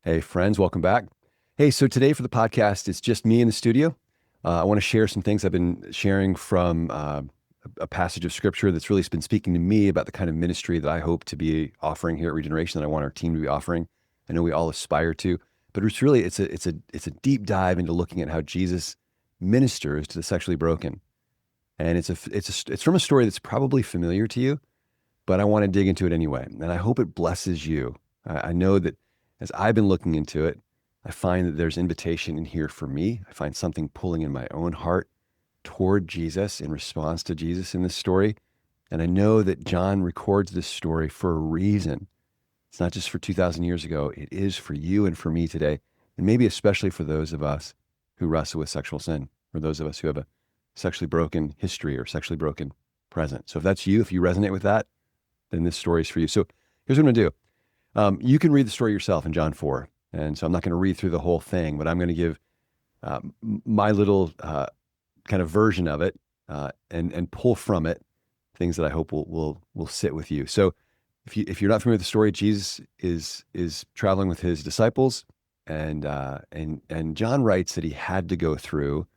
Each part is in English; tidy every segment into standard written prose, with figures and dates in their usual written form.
Hey, friends, welcome back. Hey, so today for the podcast, it's just me in the studio. I want to share some things I've been sharing from a passage of scripture that's really been speaking to me about the kind of ministry that I hope to be offering here at Regeneration, that I want our team to be offering. I know we all aspire to, but it's a deep dive into looking at how Jesus ministers to the sexually broken, and it's from a story that's probably familiar to you, but I want to dig into it anyway. And I hope it blesses you. I know that as I've been looking into it, I find that there's invitation in here for me. I find something pulling in my own heart toward Jesus in response to Jesus in this story. And I know that John records this story for a reason. It's not just for 2,000 years ago, it is for you and for me today. And maybe especially for those of us who wrestle with sexual sin, or those of us who have a sexually broken history or sexually broken present. So if that's you, if you resonate with that, then this story is for you. So here's what I'm going to do. You can read the story yourself in John 4. And so I'm not going to read through the whole thing, but I'm going to give my little kind of version of it and pull from it things that I hope will sit with you. So if you're not familiar with the story, Jesus is traveling with his disciples, and John writes that he had to go through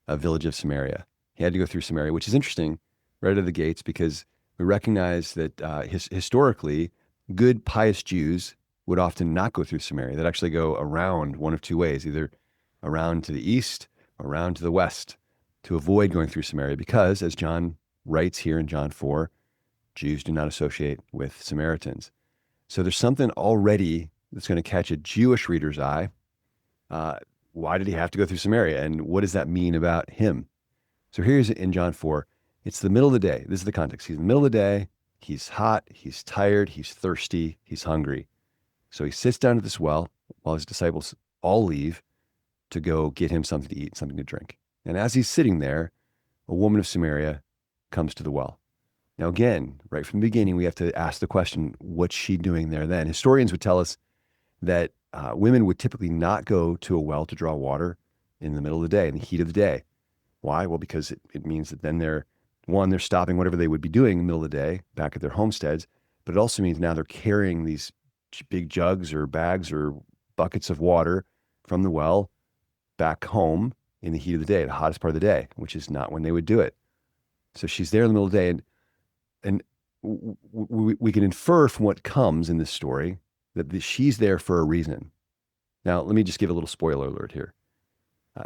a village of Samaria. He had to go through Samaria, which is interesting right out of the gates, because we recognize that historically, good, pious Jews would often not go through Samaria. They'd actually go around one of two ways, either around to the east or around to the west, to avoid going through Samaria, because, as John writes here in John 4, Jews do not associate with Samaritans. So there's something already that's going to catch a Jewish reader's eye. Why did he have to go through Samaria? And what does that mean about him? So here's in John 4. It's the middle of the day. This is the context. He's in the middle of the day. He's hot. He's tired. He's thirsty. He's hungry. So he sits down at this well while his disciples all leave to go get him something to eat, something to drink. And as he's sitting there, a woman of Samaria comes to the well. Now, again, right from the beginning, we have to ask the question, what's she doing there then? Historians would tell us that women would typically not go to a well to draw water in the middle of the day, in the heat of the day. Why? Well, because it means that then they're stopping whatever they would be doing in the middle of the day back at their homesteads, but it also means now they're carrying these big jugs or bags or buckets of water from the well back home in the heat of the day, the hottest part of the day, which is not when they would do it. So she's there in the middle of the day, and we can infer from what comes in this story that she's there for a reason. Now, let me just give a little spoiler alert here.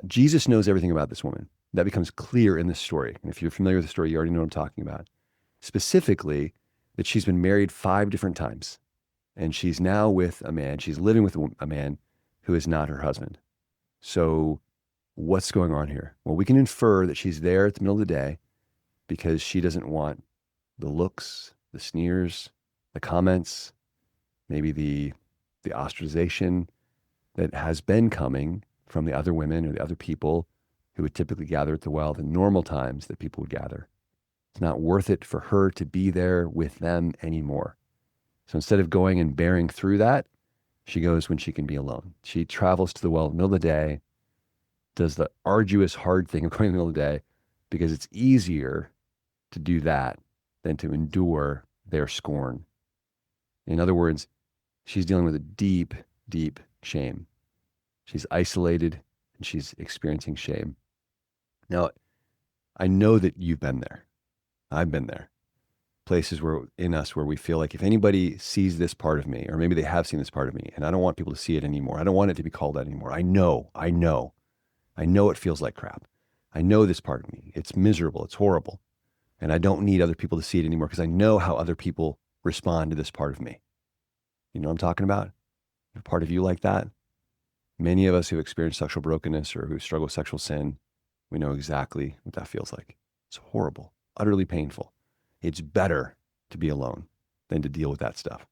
Jesus knows everything about this woman. That becomes clear in this story. And if you're familiar with the story, you already know what I'm talking about. Specifically, that she's been married 5 different times. And she's now with a man. She's living with a man who is not her husband. So what's going on here? Well, we can infer that she's there at the middle of the day because she doesn't want the looks, the sneers, the comments, maybe the ostracization that has been coming from the other women or the other people who would typically gather at the well, the normal times that people would gather. It's not worth it for her to be there with them anymore. So instead of going and bearing through that, she goes when she can be alone. She travels to the well in the middle of the day, does the arduous, hard thing of going in the middle of the day, because it's easier to do that than to endure their scorn. In other words, she's dealing with a deep, deep shame. She's isolated and she's experiencing shame. Now, I know that you've been there. I've been there. Places where in us where we feel like if anybody sees this part of me, or maybe they have seen this part of me, and I don't want people to see it anymore. I don't want it to be called that anymore. I know it feels like crap. I know this part of me. It's miserable. It's horrible. And I don't need other people to see it anymore because I know how other people respond to this part of me. You know what I'm talking about? A part of you like that? Many of us who experience sexual brokenness or who struggle with sexual sin, we know exactly what that feels like. It's horrible, utterly painful. It's better to be alone than to deal with that stuff.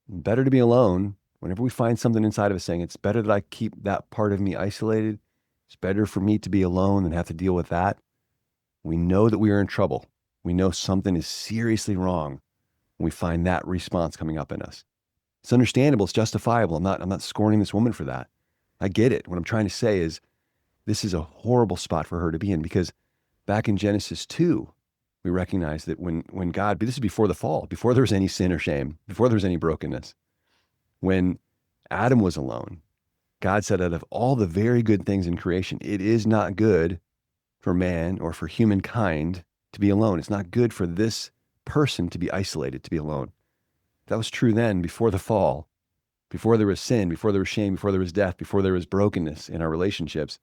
Better to be alone. Whenever we find something inside of us saying, it's better that I keep that part of me isolated. It's better for me to be alone than have to deal with that. We know that we are in trouble. We know something is seriously wrong when we find that response coming up in us. It's understandable. It's justifiable. I'm not scorning this woman for that. I get it. What I'm trying to say is this is a horrible spot for her to be in, because back in Genesis 2, we recognize that when God, this is before the fall, before there was any sin or shame, before there was any brokenness, when Adam was alone. God said, out of all the very good things in creation, it is not good for man or for humankind to be alone. It's not good for this person to be isolated, to be alone. That was true then, before the fall, before there was sin, before there was shame, before there was death, before there was brokenness in our relationships.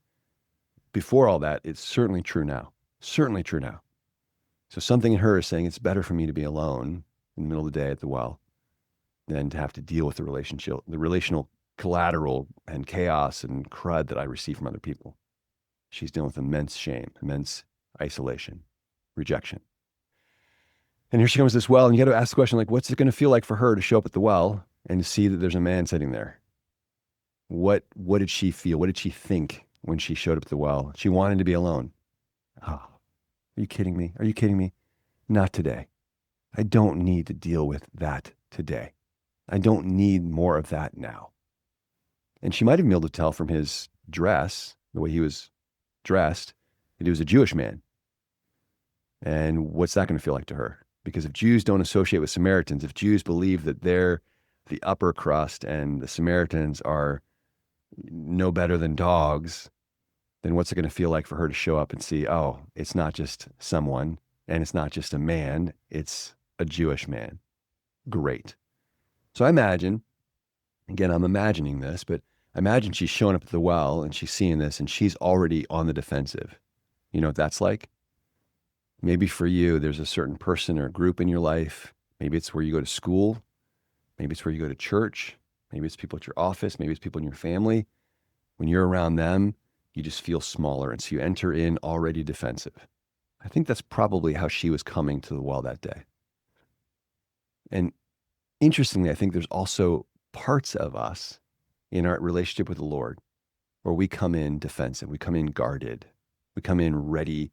Before all that, it's certainly true now. Certainly true now. So something in her is saying it's better for me to be alone in the middle of the day at the well than to have to deal with the relational collateral and chaos and crud that I receive from other people. She's dealing with immense shame, immense isolation, rejection. And here she comes to this well, and you got to ask the question, like, what's it going to feel like for her to show up at the well and to see that there's a man sitting there? What did she feel? What did she think when she showed up at the well? She wanted to be alone. Oh, are you kidding me? Are you kidding me? Not today. I don't need to deal with that today. I don't need more of that now. And she might have been able to tell from his dress, the way he was dressed, that he was a Jewish man. And what's that going to feel like to her? Because if Jews don't associate with Samaritans, if Jews believe that they're the upper crust and the Samaritans are no better than dogs, then what's it going to feel like for her to show up and see, oh, it's not just someone and it's not just a man, it's a Jewish man. Great. So I imagine, again, I'm imagining this, but I imagine she's showing up at the well and she's seeing this and she's already on the defensive. You know what that's like? Maybe for you, there's a certain person or group in your life. Maybe it's where you go to school. Maybe it's where you go to church. Maybe it's people at your office. Maybe it's people in your family. When you're around them, you just feel smaller. And so you enter in already defensive. I think that's probably how she was coming to the well that day. And interestingly, I think there's also parts of us in our relationship with the Lord where we come in defensive. We come in guarded. We come in ready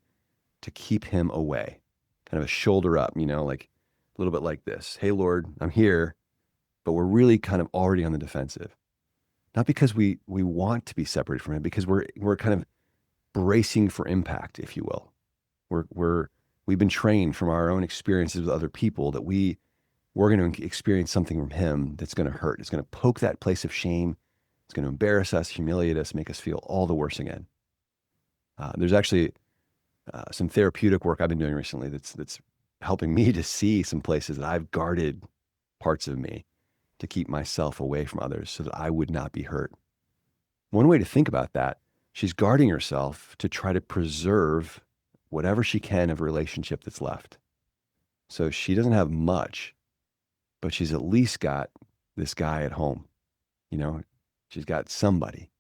to keep him away, kind of a shoulder up, like a little bit like this. Hey, Lord, I'm here, but we're really kind of already on the defensive. Not because we want to be separated from him, because we're kind of bracing for impact, if you will. We've been trained from our own experiences with other people that we're going to experience something from him that's going to hurt. It's going to poke that place of shame. It's going to embarrass us, humiliate us, make us feel all the worse again. There's actually some therapeutic work I've been doing recently that's helping me to see some places that I've guarded parts of me to keep myself away from others so that I would not be hurt. One way to think about that, she's guarding herself to try to preserve whatever she can of a relationship that's left. So she doesn't have much, but she's at least got this guy at home. She's got somebody.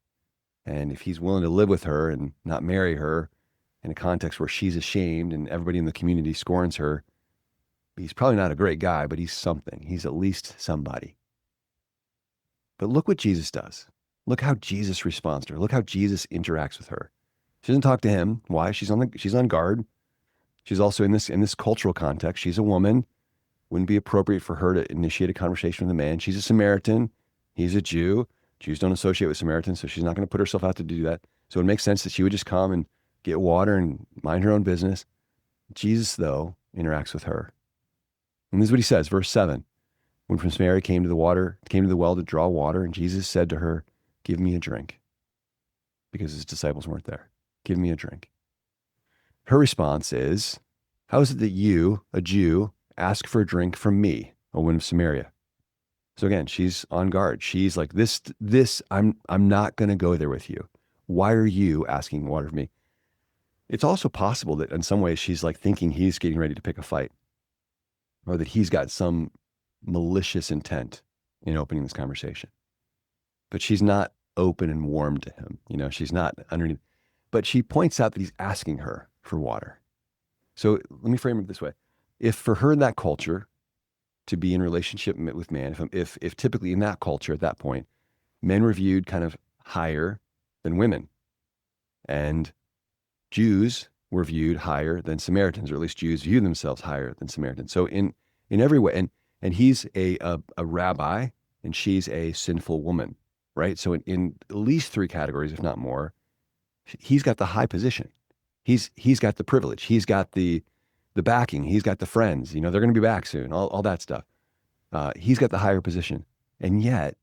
And if he's willing to live with her and not marry her in a context where she's ashamed and everybody in the community scorns her, he's probably not a great guy, but he's something. He's at least somebody. But look what Jesus does. Look how Jesus responds to her. Look how Jesus interacts with her. She doesn't talk to him. Why? She's on guard. She's also in this cultural context. She's a woman. Wouldn't be appropriate for her to initiate a conversation with a man. She's a Samaritan. He's a Jew. Jews don't associate with Samaritans, so she's not going to put herself out to do that. So it makes sense that she would just come and get water and mind her own business. Jesus, though, interacts with her. And this is what he says, verse 7. When from Samaria came to the well to draw water, and Jesus said to her, "Give me a drink," because his disciples weren't there. "Give me a drink." Her response is, "How is it that you, a Jew, ask for a drink from me, a woman of Samaria?" So again, she's on guard. She's like, this, I'm not going to go there with you. Why are you asking water from me? It's also possible that in some ways she's like thinking he's getting ready to pick a fight, or that he's got some malicious intent in opening this conversation. But she's not open and warm to him. She's not underneath. But she points out that he's asking her for water. So let me frame it this way. If for her in that culture, to be in relationship with man, if typically in that culture at that point, men were viewed kind of higher than women, and Jews were viewed higher than Samaritans, or at least Jews view themselves higher than Samaritans. So in every way, and he's a rabbi and she's a sinful woman, right? So in at least three categories, if not more, he's got the high position. He's got the privilege. He's got the backing. He's got the friends. They're going to be back soon. All that stuff. He's got the higher position, and yet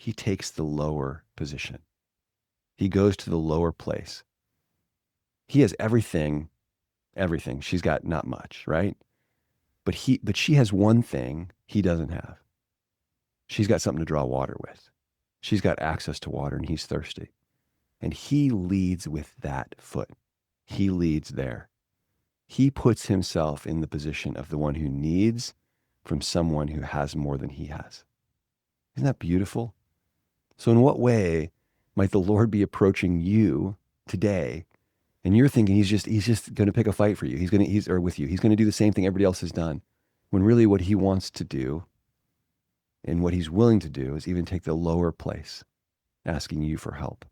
he takes the lower position. He goes to the lower place. He has everything. She's got not much, right? But she has one thing he doesn't have. She's got something to draw water with. She's got access to water and he's thirsty. And he leads with that foot. He leads there. He puts himself in the position of the one who needs from someone who has more than he has. Isn't that beautiful? So in what way might the Lord be approaching you today? And you're thinking he's just going to pick a fight for you. Or with you. He's going to do the same thing everybody else has done. When really what he wants to do and what he's willing to do is even take the lower place, asking you for help.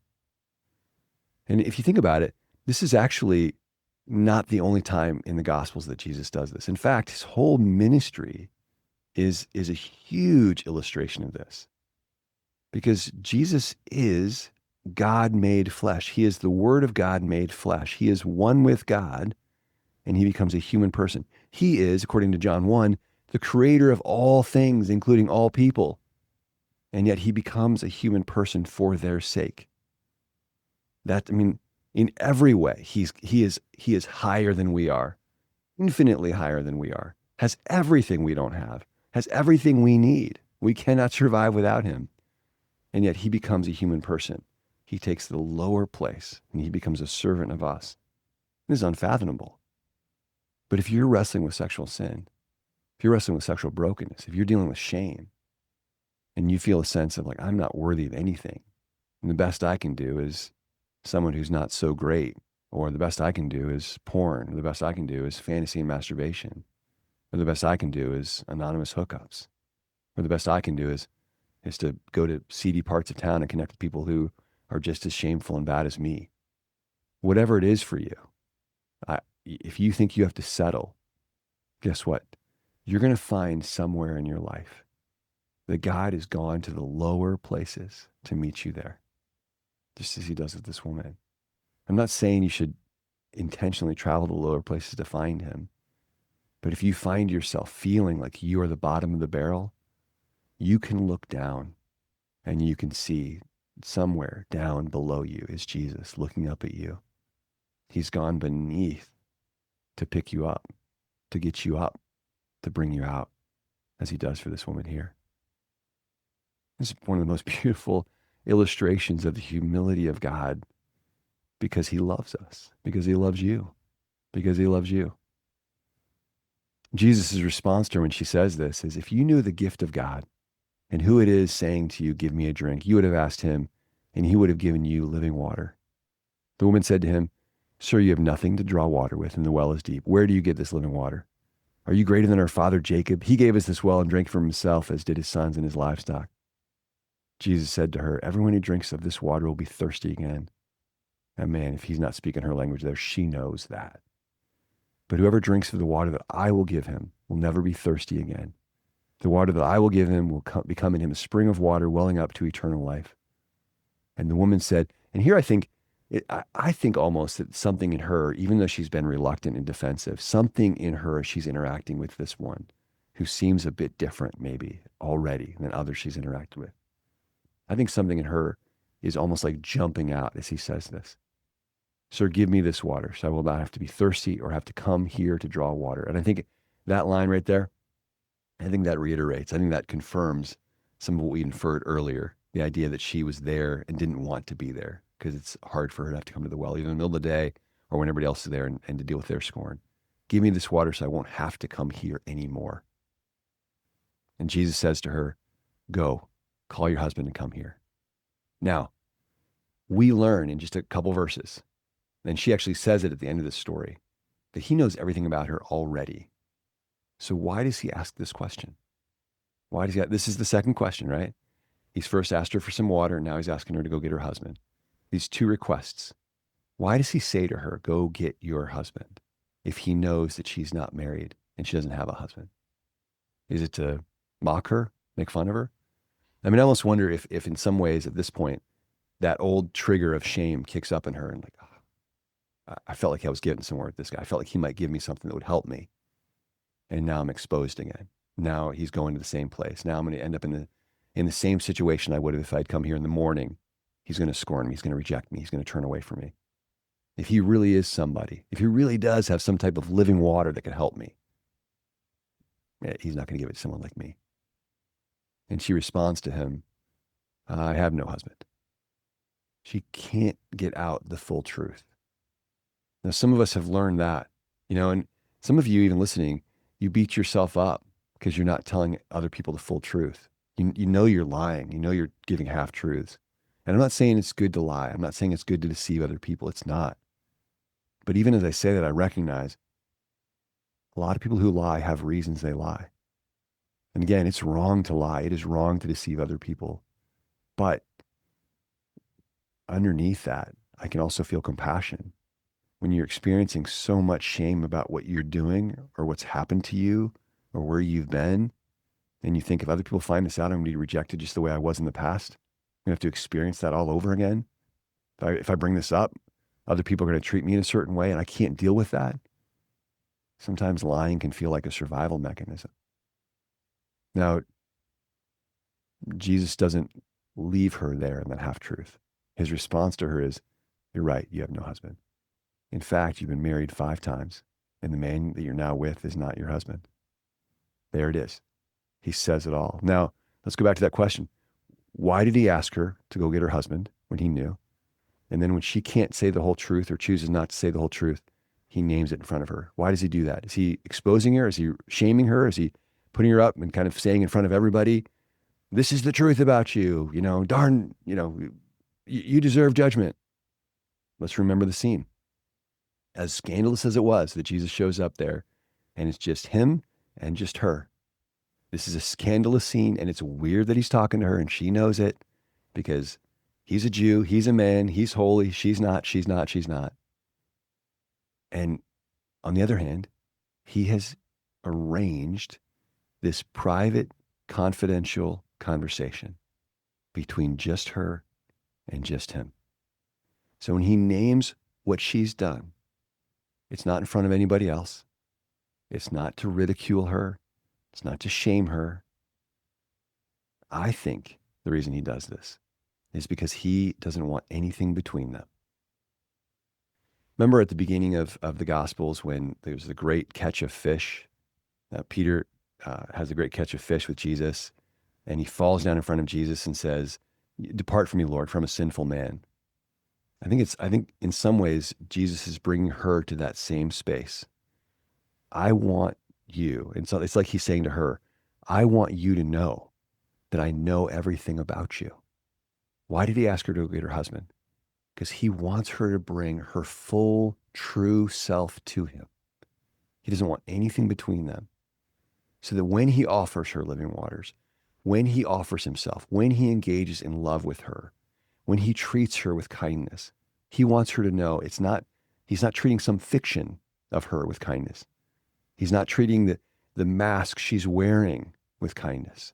And if you think about it, this is actually not the only time in the Gospels that Jesus does this. In fact, his whole ministry is a huge illustration of this. Because Jesus is God made flesh. He is the Word of God made flesh. He is one with God, and he becomes a human person. He is, according to John 1, the creator of all things, including all people. And yet he becomes a human person for their sake. In every way, he is higher than we are, infinitely higher than we are, has everything we don't have, has everything we need. We cannot survive without him. And yet he becomes a human person. He takes the lower place and he becomes a servant of us. This is unfathomable. But if you're wrestling with sexual sin, if you're wrestling with sexual brokenness, if you're dealing with shame, and you feel a sense of like, I'm not worthy of anything, and the best I can do is someone who's not so great, or the best I can do is porn, or the best I can do is fantasy and masturbation, or the best I can do is anonymous hookups, or the best I can do is to go to seedy parts of town and connect with people who are just as shameful and bad as me. Whatever it is for you, if you think you have to settle, guess what? You're going to find somewhere in your life that God has gone to the lower places to meet you there, just as he does with this woman. I'm not saying you should intentionally travel to lower places to find him, but if you find yourself feeling like you are the bottom of the barrel, you can look down and you can see somewhere down below you is Jesus looking up at you. He's gone beneath to pick you up, to get you up, to bring you out, as he does for this woman here. This is one of the most beautiful illustrations of the humility of God, because he loves us, because he loves you, because he loves you. Jesus' response to her when she says this is, if you knew the gift of God and who it is saying to you, give me a drink, you would have asked him and he would have given you living water. The woman said to him, sir, you have nothing to draw water with and the well is deep. Where do you get this living water? Are you greater than our father Jacob? He gave us this well and drank from himself, as did his sons and his livestock. Jesus said to her, everyone who drinks of this water will be thirsty again. And man, if he's not speaking her language there, she knows that. But whoever drinks of the water that I will give him will never be thirsty again. The water that I will give him will become in him a spring of water welling up to eternal life. And the woman said, and here I think almost that something in her, even though she's been reluctant and defensive, something in her as she's interacting with this one who seems a bit different maybe already than others she's interacted with. I think something in her is almost like jumping out as he says this. Sir, give me this water so I will not have to be thirsty or have to come here to draw water. And I think that line right there, I think that reiterates, I think that confirms some of what we inferred earlier, the idea that she was there and didn't want to be there because it's hard for her to have to come to the well either in the middle of the day or when everybody else is there and to deal with their scorn. Give me this water so I won't have to come here anymore. And Jesus says to her, go, call your husband and come here. Now, we learn in just a couple verses, and she actually says it at the end of this story, that he knows everything about her already. So why does he ask this question? This is the second question, right? He's first asked her for some water, and now he's asking her to go get her husband. These two requests. Why does he say to her, go get your husband, if he knows that she's not married and she doesn't have a husband? Is it to mock her, make fun of her? I mean, I almost wonder if in some ways at this point, that old trigger of shame kicks up in her and like, oh, I felt like I was getting somewhere with this guy. I felt like he might give me something that would help me. And now I'm exposed again. Now he's going to the same place. Now I'm going to end up in in the same situation I would have if I'd come here in the morning. He's going to scorn me. He's going to reject me. He's going to turn away from me. If he really is somebody, if he really does have some type of living water that could help me, he's not going to give it to someone like me. And she responds to him, I have no husband. She can't get out the full truth. Now, some of us have learned that, and some of you even listening, you beat yourself up because you're not telling other people the full truth. You know you're lying. You know you're giving half truths. And I'm not saying it's good to lie. I'm not saying it's good to deceive other people. It's not. But even as I say that, I recognize a lot of people who lie have reasons they lie. And again, it's wrong to lie. It is wrong to deceive other people. But underneath that, I can also feel compassion. When you're experiencing so much shame about what you're doing or what's happened to you or where you've been, and you think if other people find this out, I'm going to be rejected just the way I was in the past. I'm going to have to experience that all over again. If I bring this up, other people are going to treat me in a certain way and I can't deal with that. Sometimes lying can feel like a survival mechanism. Now, Jesus doesn't leave her there in that half-truth. His response to her is, you're right, you have no husband. In fact, you've been married 5 times, and the man that you're now with is not your husband. There it is. He says it all. Now, let's go back to that question. Why did he ask her to go get her husband when he knew? And then when she can't say the whole truth or chooses not to say the whole truth, he names it in front of her. Why does he do that? Is he exposing her? Is he shaming her? Is he putting her up and kind of saying in front of everybody, this is the truth about you, darn, you deserve judgment. Let's remember the scene. As scandalous as it was that Jesus shows up there and it's just him and just her. This is a scandalous scene, and it's weird that he's talking to her and she knows it because he's a Jew, he's a man, he's holy, she's not. And on the other hand, he has arranged this private, confidential conversation between just her and just him. So when he names what she's done, it's not in front of anybody else. It's not to ridicule her. It's not to shame her. I think the reason he does this is because he doesn't want anything between them. Remember at the beginning of the Gospels when there's the great catch of fish? Peter has a great catch of fish with Jesus, and he falls down in front of Jesus and says, depart from me, Lord, from a sinful man. I think in some ways, Jesus is bringing her to that same space. I want you. And so it's like he's saying to her, I want you to know that I know everything about you. Why did he ask her to go get her husband? Because he wants her to bring her full, true self to him. He doesn't want anything between them. So that when he offers her living waters, when he offers himself, when he engages in love with her, when he treats her with kindness, he wants her to know he's not treating some fiction of her with kindness. He's not treating the mask she's wearing with kindness.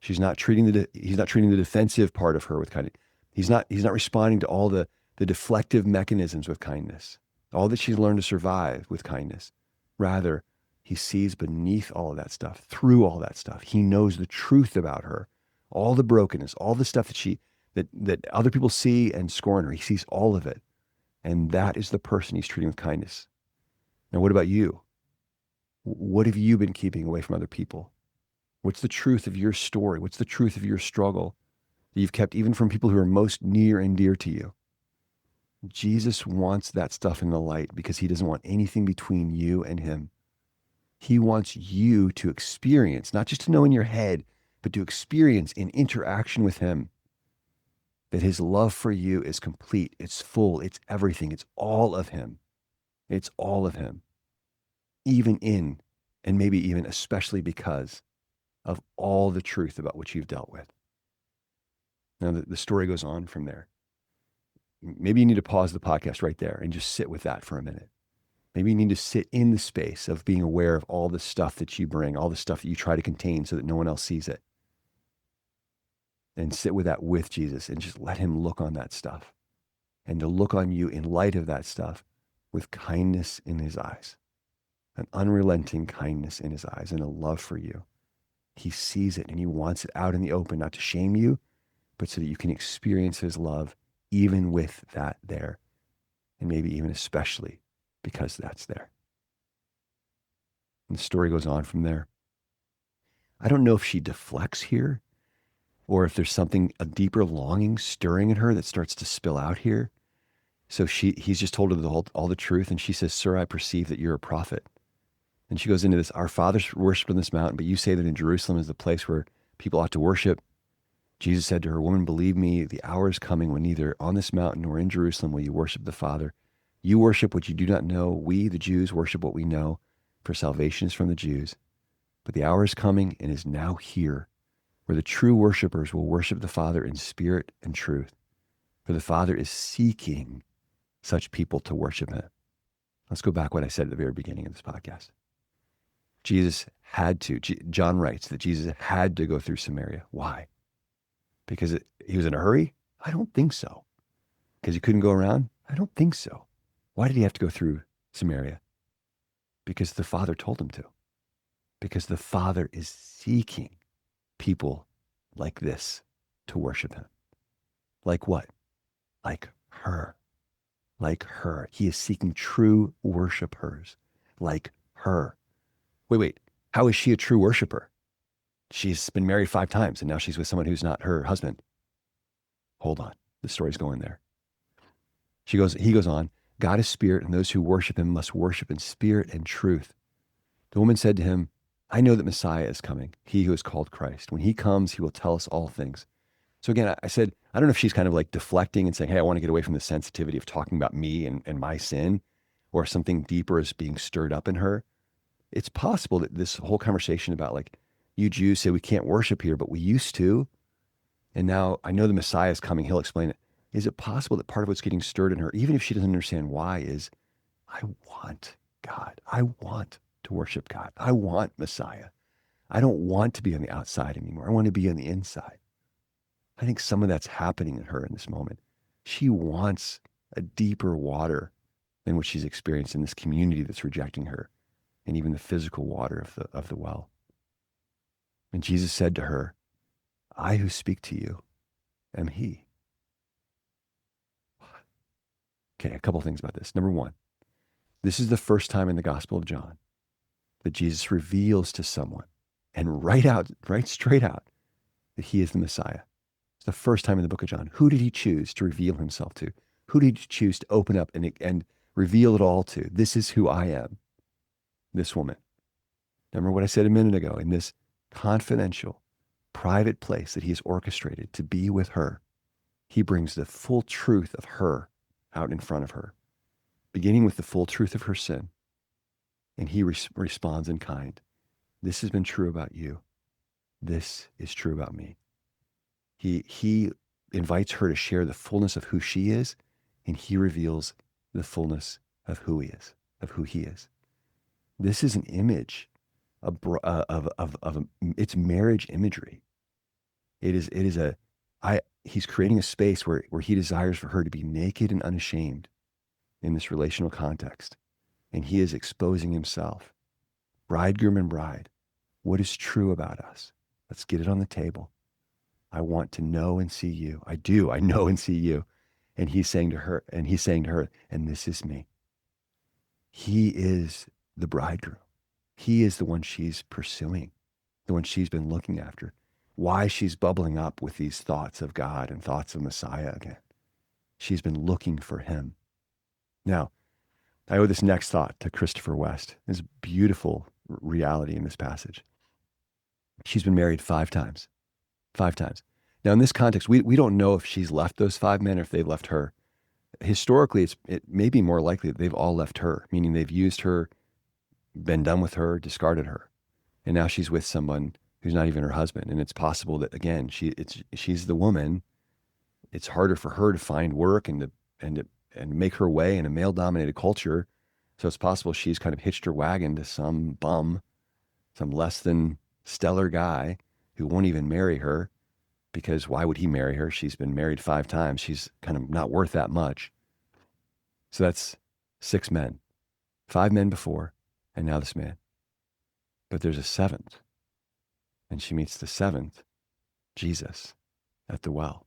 He's not treating the defensive part of her with kindness. He's not responding to all the deflective mechanisms with kindness, all that she's learned to survive with kindness. Rather, he sees beneath all of that stuff, through all that stuff. He knows the truth about her, all the brokenness, all the stuff that other people see and scorn her. He sees all of it. And that is the person he's treating with kindness. Now, what about you? What have you been keeping away from other people? What's the truth of your story? What's the truth of your struggle that you've kept even from people who are most near and dear to you? Jesus wants that stuff in the light because he doesn't want anything between you and him. He wants you to experience, not just to know in your head, but to experience in interaction with him that his love for you is complete, it's full, it's everything, it's all of him. It's all of him. Even in, and maybe even especially because of all the truth about which you've dealt with. Now, the story goes on from there. Maybe you need to pause the podcast right there and just sit with that for a minute. Maybe you need to sit in the space of being aware of all the stuff that you bring, all the stuff that you try to contain so that no one else sees it. And sit with that with Jesus and just let him look on that stuff. And to look on you in light of that stuff with kindness in his eyes. An unrelenting kindness in his eyes and a love for you He sees it and he wants it out in the open, not to shame you, but so that you can experience his love even with that there. And maybe even especially because that's there. And the story goes on from there. I don't know if she deflects here or if there's something, a deeper longing stirring in her that starts to spill out here. So he's just told her all the truth. And she says, "Sir, I perceive that you're a prophet." And she goes into this, "Our fathers worshiped on this mountain, but you say that in Jerusalem is the place where people ought to worship." Jesus said to her, "Woman, believe me, the hour is coming when neither on this mountain nor in Jerusalem will you worship the Father. You worship what you do not know. We, the Jews, worship what we know, for salvation is from the Jews. But the hour is coming and is now here, where the true worshipers will worship the Father in spirit and truth. For the Father is seeking such people to worship him." Let's go back what I said at the very beginning of this podcast. Jesus had to, John writes that Jesus had to go through Samaria. Why? Because he was in a hurry? I don't think so. Because he couldn't go around? I don't think so. Why did he have to go through Samaria? Because the Father told him to. Because the Father is seeking people like this to worship him. Like what? Like her. Like her. He is seeking true worshipers like her. Wait. How is she a true worshiper? She's been married 5 times and now she's with someone who's not her husband. Hold on. The story's going there. He goes on, "God is spirit, and those who worship him must worship in spirit and truth." The woman said to him, "I know that Messiah is coming, he who is called Christ. When he comes, he will tell us all things." So again, I said, I don't know if she's kind of like deflecting and saying, "Hey, I want to get away from the sensitivity of talking about me and my sin," or something deeper is being stirred up in her. It's possible that this whole conversation about like, you Jews say we can't worship here, but we used to. And now I know the Messiah is coming. He'll explain it. Is it possible that part of what's getting stirred in her, even if she doesn't understand why, is I want God. I want to worship God. I want Messiah. I don't want to be on the outside anymore. I want to be on the inside. I think some of that's happening in her in this moment. She wants a deeper water than what she's experienced in this community that's rejecting her, and even the physical water of the well. And Jesus said to her, "I who speak to you am he." Okay, a couple things about this. Number one, this is the first time in the Gospel of John that Jesus reveals to someone and right straight out, that he is the Messiah. It's the first time in the book of John. Who did he choose to reveal himself to? Who did he choose to open up and reveal it all to? This is who I am, this woman. Remember what I said a minute ago, in this confidential, private place that he has orchestrated to be with her, he brings the full truth of her out in front of her, beginning with the full truth of her sin. And he responds in kind. This has been true about you. This is true about me. He invites her to share the fullness of who she is, and he reveals the fullness of who he is, This is an image it's marriage imagery. He's creating a space where he desires for her to be naked and unashamed in this relational context. And he is exposing himself. Bridegroom and bride, what is true about us? Let's get it on the table. I want to know and see you. I know and see you. And he's saying to her, and this is me. He is the bridegroom. He is the one she's pursuing, the one she's been looking after. Why she's bubbling up with these thoughts of God and thoughts of Messiah again. She's been looking for him. Now, I owe this next thought to Christopher West. There's beautiful reality in this passage. She's been married 5 times. 5 times. Now, in this context, we don't know if she's left those 5 men or if they've left her. Historically, it may be more likely that they've all left her, meaning they've used her, been done with her, discarded her. And now she's with someone who's not even her husband. And it's possible that, again, she's the woman. It's harder for her to find work and make her way in a male-dominated culture. So it's possible she's kind of hitched her wagon to some bum, some less than stellar guy who won't even marry her, because why would he marry her? She's been married 5 times. She's kind of not worth that much. So that's 6 men, 5 men before, and now this man. But there's a 7th. And she meets the seventh, Jesus, at the well.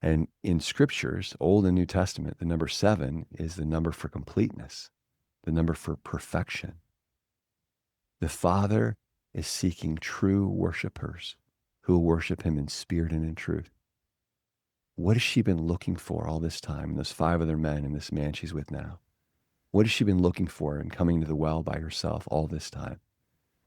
And in scriptures, Old and New Testament, the number 7 is the number for completeness, the number for perfection. The Father is seeking true worshipers who will worship him in spirit and in truth. What has she been looking for all this time? And those 5 other men and this man she's with now. What has she been looking for in coming to the well by herself all this time?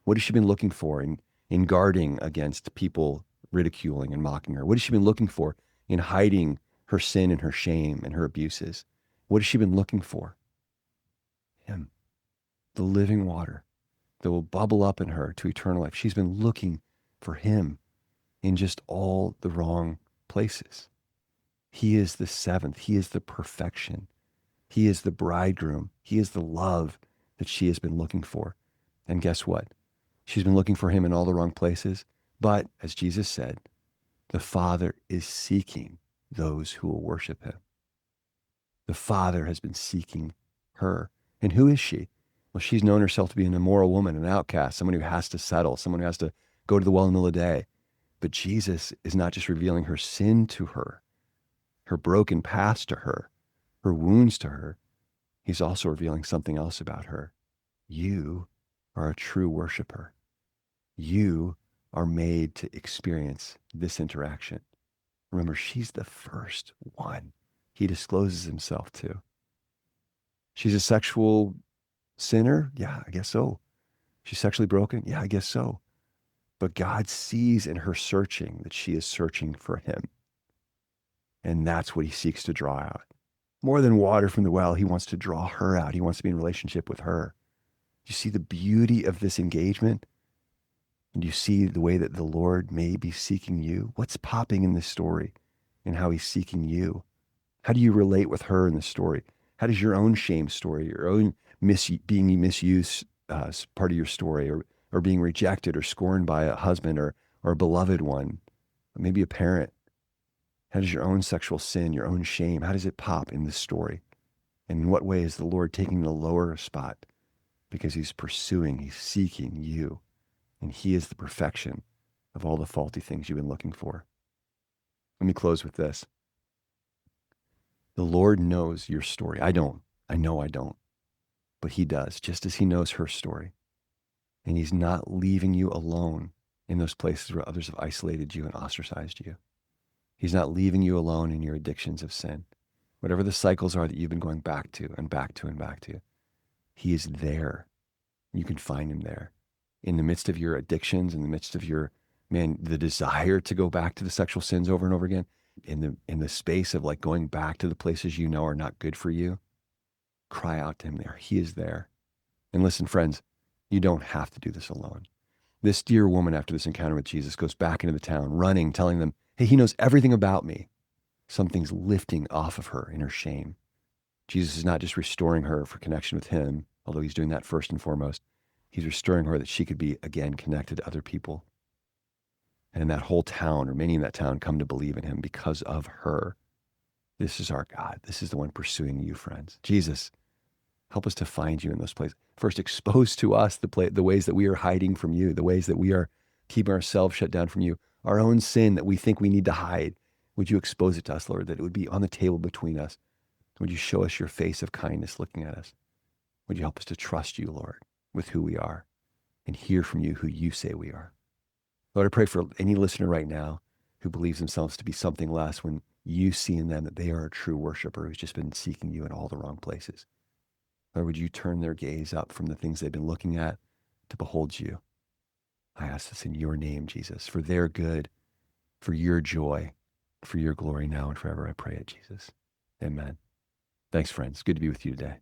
What has she been looking for in guarding against people ridiculing and mocking her? What has she been looking for in hiding her sin and her shame and her abuses? What has she been looking for? Him, the living water that will bubble up in her to eternal life. She's been looking for him in just all the wrong places. He is the seventh. He is the perfection. He is the bridegroom. He is the love that she has been looking for. And guess what? She's been looking for him in all the wrong places. But as Jesus said, the Father is seeking those who will worship him. The Father has been seeking her. And who is she? Well, she's known herself to be an immoral woman, an outcast, someone who has to settle, someone who has to go to the well in the middle of the day. But Jesus is not just revealing her sin to her, her broken past to her wounds to her. He's also revealing something else about her. You are a true worshiper. You are made to experience this interaction. Remember, she's the first one he discloses himself to. She's a sexual sinner? Yeah, I guess so. She's sexually broken? Yeah, I guess so. But God sees in her searching that she is searching for him. And that's what he seeks to draw out. More than water from the well, he wants to draw her out. He wants to be in relationship with her. You see the beauty of this engagement? And you see the way that the Lord may be seeking you? What's popping in this story and how he's seeking you? How do you relate with her in the story? How does your own shame story, your own being misused part of your story, or being rejected or scorned by a husband or a beloved one, or maybe a parent, how does your own sexual sin, your own shame, how does it pop in this story? And in what way is the Lord taking the lower spot? Because he's pursuing, he's seeking you. And he is the perfection of all the faulty things you've been looking for. Let me close with this. The Lord knows your story. I don't. I know I don't. But he does, just as he knows her story. And he's not leaving you alone in those places where others have isolated you and ostracized you. He's not leaving you alone in your addictions of sin. Whatever the cycles are that you've been going back to and back to and back to, he is there. You can find him there. In the midst of your addictions, in the midst of your, the desire to go back to the sexual sins over and over again, in the space of like going back to the places you know are not good for you, cry out to him there. He is there. And listen, friends, you don't have to do this alone. This dear woman, after this encounter with Jesus, goes back into the town, running, telling them, hey, he knows everything about me. Something's lifting off of her in her shame. Jesus is not just restoring her for connection with him, although he's doing that first and foremost. He's restoring her that she could be, again, connected to other people. And in that whole town, or many in that town, come to believe in him because of her. This is our God. This is the one pursuing you, friends. Jesus, help us to find you in those places. First, expose to us the ways that we are hiding from you, the ways that we are keeping ourselves shut down from you, our own sin that we think we need to hide. Would you expose it to us, Lord, that it would be on the table between us? Would you show us your face of kindness looking at us? Would you help us to trust you, Lord, with who we are and hear from you who you say we are? Lord, I pray for any listener right now who believes themselves to be something less when you see in them that they are a true worshiper who's just been seeking you in all the wrong places. Lord, would you turn their gaze up from the things they've been looking at to behold you? I ask this in your name, Jesus, for their good, for your joy, for your glory now and forever. I pray it, Jesus. Amen. Thanks, friends. Good to be with you today.